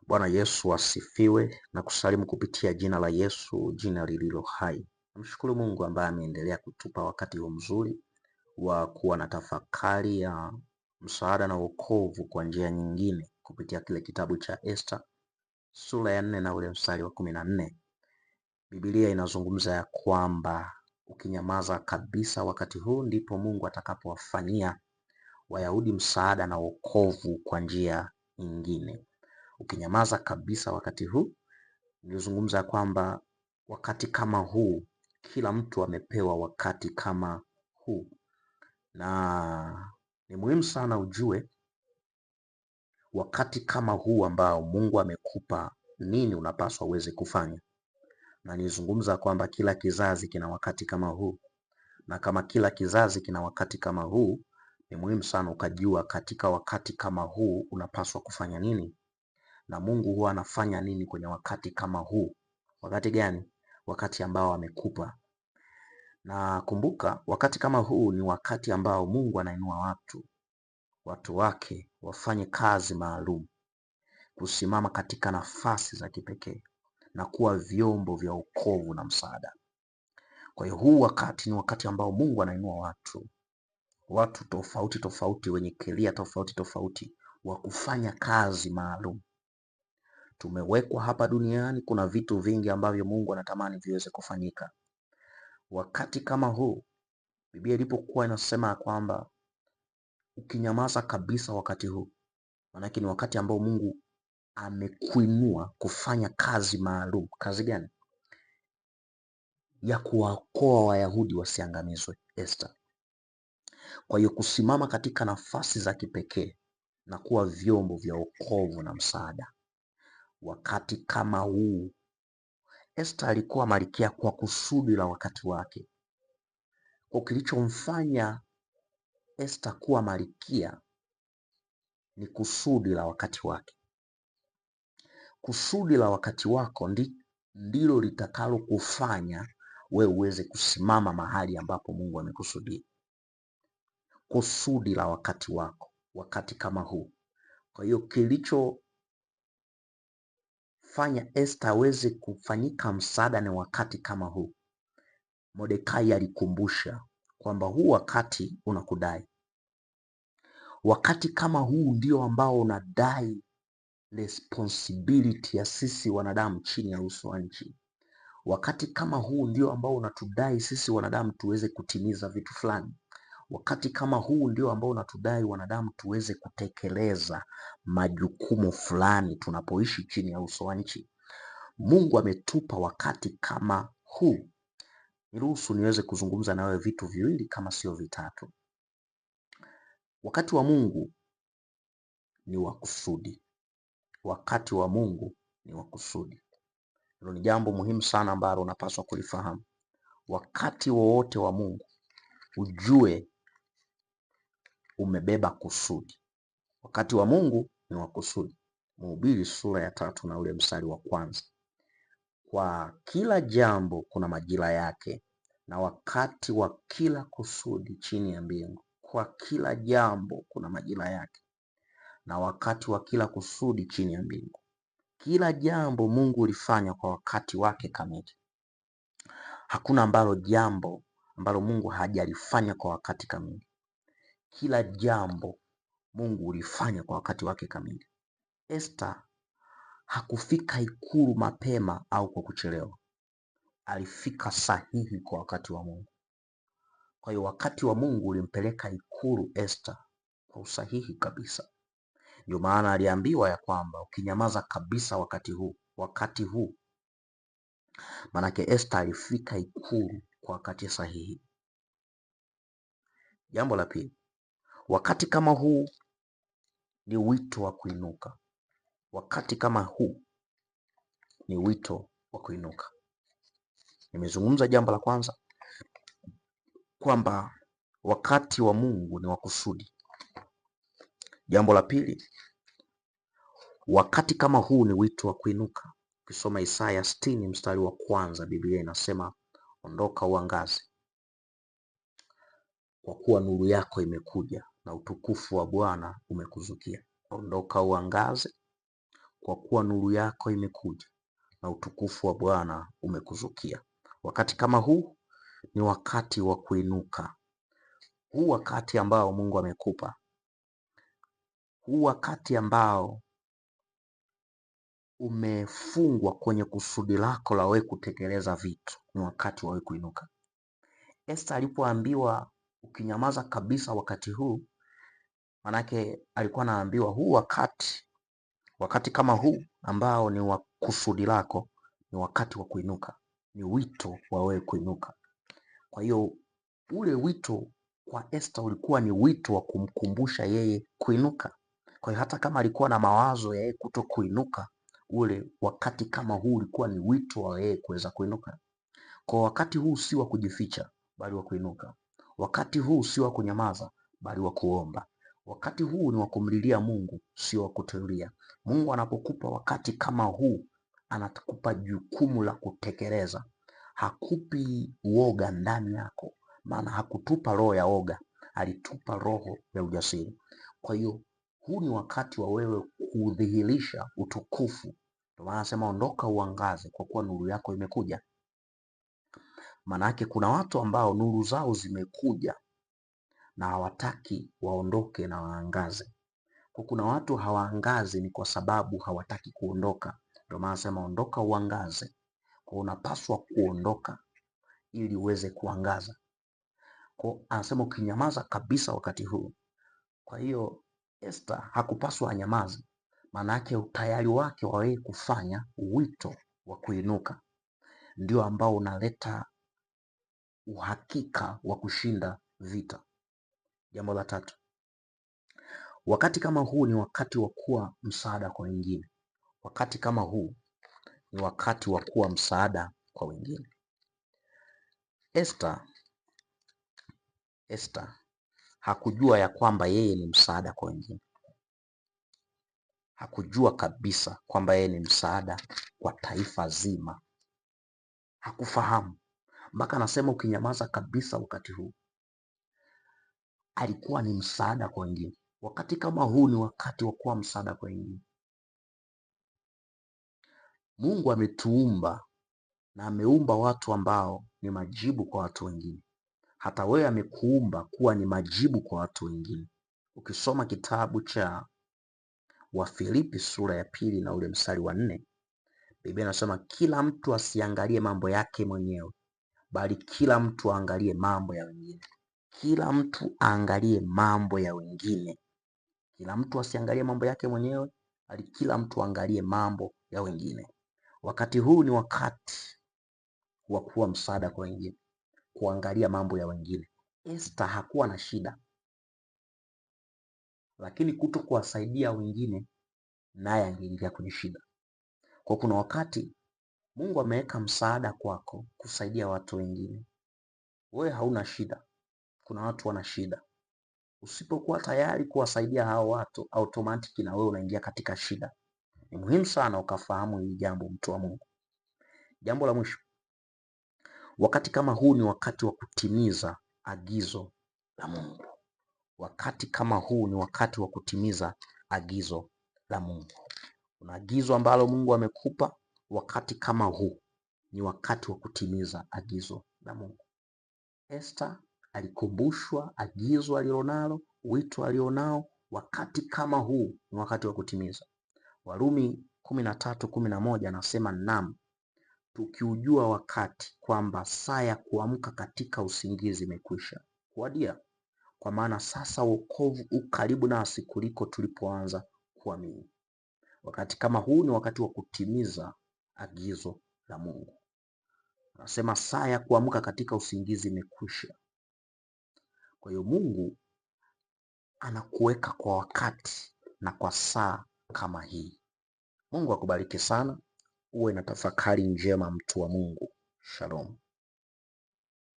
Bwana Yesu asifiwe na kusalimu kupitia jina la Yesu, jina lililo hai. Namshukuru Mungu ambaye ameendelea kutupa wakati huu mzuri wa kuwa na tafakari ya msaada na wokovu kwa njia nyingine kupitia kile kitabu cha Esta sura ya 4 na ule mstari wa 14. Biblia inazungumza ya kwamba ukinyamaza kabisa wakati huu ndipo Mungu atakapowafanyia Wayahudi msaada na wokovu kwa njia nyingine. Ukinyamaza kabisa wakati huu, nilizungumza kwamba wakati kama huu, kila mtu amepewa wakati kama huu, na ni muhimu sana ujue wakati kama huu ambao Mungu amekupa nini unapaswa uweze kufanya. Na nilizungumza kwamba kila kizazi kina wakati kama huu, na kama kila kizazi kina wakati kama huu, ni muhimu sana ukajua katika wakati kama huu unapaswa kufanya nini, na Mungu huwa anafanya nini kwenye wakati kama huu. Wakati gani? Wakati ambao amekupa. Na kumbuka, wakati kama huu ni wakati ambao Mungu anainua watu wake wafanye kazi maalum, kusimama katika nafasi za kipekee na kuwa vyombo vya wokovu na msaada. Kwa hiyo huu wakati ni wakati ambao Mungu anainua watu tofauti tofauti wenye kelia tofauti tofauti wa kufanya kazi maalum. Tumewekwa hapa duniani, kuna vitu vingi ambavyo Mungu anatamani viweze kufanyika. Wakati kama huu, Biblia ilipokuwa inasema kwamba ukinyamaza kabisa wakati huu, maanake ni wakati ambao Mungu amekuinua kufanya kazi maalum. Kazi gani? Ya kuwaokoa Wayahudi wasiangamizwe, Esta. Kwa hiyo kusimama katika nafasi za kipekee na kuwa vyombo vya wokovu na msaada. Wakati kama huu, Esta alikuwa malkia kwa kusudi la wakati wake. Kwa kilichomfanya Esta kuwa malkia ni kusudi la wakati wake. Kusudi la wakati wako ndilo litakalo kufanya we uweze kusimama mahali ambapo Mungu amekusudia. Kusudi la wakati wako, wakati kama huu. Kwa hiyo kilichofanya Esta aweze kufanyika msaada ni wakati kama huu. Mordekai alikumbusha kwamba huu wakati unakudai. Wakati kama huu ndio ambao unadai responsibility ya sisi wanadamu chini ya uso wa nchi. Wakati kama huu ndio ambao unatudai sisi wanadamu tuweze kutimiza vitu fulani. Wakati kama huu ndio ambao unatudai wanadamu tuweze kutekeleza majukumu fulani tunapoishi chini ya uso wa nchi. Mungu ametupa wakati kama huu. Niruhusu niweze kuzungumza na wewe vitu viwili kama sio vitatu. Wakati wa Mungu ni wa kusudi. Wakati wa Mungu ni wa kusudi. Hilo ni jambo muhimu sana ambalo unapaswa kulifahamu. Wakati wowote wa Mungu ujue umebeba kusudi. Wakati wa Mungu ni wa kusudi. Mhubiri sura ya 3 na ule mstari wa 1. Kwa kila jambo kuna majira yake na wakati wa kila kusudi chini ya mbingu. Kwa kila jambo kuna majira yake na wakati wa kila kusudi chini ya mbingu. Kila jambo Mungu ulifanya kwa wakati wake kamili. Hakuna jambo ambalo Mungu hajalifanya kwa wakati kamili. Kila jambo Mungu ulifanya kwa wakati wake kamili. Esta hakufika ikulu mapema au kwa kuchelewa. Alifika sahihi kwa wakati wa Mungu. Kwa hiyo wakati wa Mungu ulimpeleka ikulu Esta kwa usahihi kabisa. Ndio maana aliambiwa ya kwamba ukinyamaza kabisa wakati huu, manake Esta alifika ikulu kwa wakati sahihi. Jambo la pili, wakati kama huu ni wito wa kuinuka. Wakati kama huu ni wito wa kuinuka. Nimezungumza jambo la kwanza kwamba wakati wa Mungu ni wa kusudi. Jambo la pili, wakati kama huu ni wito wa kuinuka. Ukisoma Isaya 60 mstari wa 1, Biblia inasema ondoka uangaze, kwa kuwa nuru yako imekuja na utukufu wa Bwana umekuzukia. Ondoka uangaze, kwa kuwa nuru yako imekuja na utukufu wa Bwana umekuzukia. Wakati kama huu ni wakati wa kuinuka. Huu wakati ambao Mungu amekupa, huu wakati ambao umefungwa kwenye kusudi lako la wewe kutekeleza vitu, ni wakati wa wewe kuinuka. Esther alipoambiwa ukinyamaza kabisa wakati huu, manake alikuwa anaambiwa huu wakati kama huu ambao ni wa kusudi lako ni wakati wa kuinuka, ni wito wa wewe kuinuka. Kwa hiyo ule wito kwa Esther ulikuwa ni wito wa kumkumbusha yeye kuinuka. Kwa hiyo hata kama alikuwa na mawazo ya yeye kuto kuinuka, ule wakati kama huu ulikuwa ni wito wa yeye kuweza kuinuka. Kwa wakati huu si wa kujificha, bali wa kuinuka. Wakati huu si wa kunyamaza, bali wa kuomba. Wakati huu ni wa kumlilia Mungu, sio wa kutulia. Mungu anapokupa wakati kama huu, anakupa jukumu la kutekeleza. Hakupi uoga ndani yako, maana hakutupa roho ya oga, alitupa roho ya ujasiri. Kwa hiyo huu ni wakati wa wewe kudhihirisha utukufu. Ndio maana anasema ondoka uangaze, kwa kuwa nuru yako imekuja. Maanake kuna watu ambao nuru zao zimekuja na hawataki waondoke na waangaze. Kwa kuna watu hawaangazi ni kwa sababu hawataki kuondoka. Ndio maana anasema ondoka uangaze. Kwa unapaswa kuondoka ili uweze kuangaza. Kwa anasema ukinyamaza kabisa wakati huu. Kwa hiyo Esther hakupaswa anyamaze. Maanake utayari wake wa yeye kufanya wito wa kuinuka ndio ambao unaleta uhakika wa kushinda vita. Jambo la tatu, wakati kama huu ni wakati wa kuwa msaada kwa wengine. Wakati kama huu ni wakati wa kuwa msaada kwa wengine. Esther hakujua ya kwamba yeye ni msaada kwa wengine. Hakujua kabisa kwamba yeye ni msaada kwa taifa zima. Hakufahamu. Mpaka anasema ukinyamaza kabisa wakati huu. Alikuwa ni msaada kwa wengine. Wakati kama huu ni wakati wa kuwa msaada kwa wengine. Mungu ametuumba na ameumba watu ambao ni majibu kwa watu wengine. Hata wewe amekuumba kuwa ni majibu kwa watu wengine. Ukisoma kitabu cha Wafilipi sura ya 2 na ule mstari wa 4, Biblia inasema kila mtu asiangalie mambo yake mwenyewe, bali kila mtu aangalie mambo ya wengine. Kila mtu aangalie mambo ya wengine. Kila mtu asiangalie mambo yake mwenyewe, bali kila mtu aangalie mambo ya wengine. Wakati huu ni wakati wa kuwa msaada kwa wengine, kuangalia mambo ya wengine. Esther hakuwa na shida, lakini kuto kuwasaidia wengine naye angeingia kwenye shida. Kwa kuna wakati Mungu ameweka msaada kwako kusaidia watu wengine. Wewe hauna shida, kuna watu wana shida. Usipokuwa tayari kuwasaidia hao watu, automatic na wewe unaingia katika shida. Ni muhimu sana ukafahamu hili jambo, mtu wa Mungu. Jambo la mwisho, wakati kama huu ni wakati wa kutimiza agizo la Mungu. Wakati kama huu ni wakati wa kutimiza agizo la Mungu. Kuna agizo ambalo Mungu amekupa. Wakati kama huu ni wakati wa kutimiza agizo la Mungu. Esther alikumbushwa agizo alilonalo, wito alionao. Wakati kama huu ni wakati wa kutimiza. Warumi 13:11 anasema naam, tukiujua wakati kwamba saa ya kuamka katika usingizi imekwisha kuwadia, kwa maana sasa wokovu u karibu nasi kuliko tulipoanza kuamini. Wakati kama huu ni wakati wa kutimiza agizo la Mungu. Anasema saa ya kuamka katika usingizi imekwisha. Kwa hiyo Mungu anakuweka kwa wakati na kwa saa kama hii. Mungu akubariki sana. Uwe na tafakari njema, mtu wa Mungu. Shalom.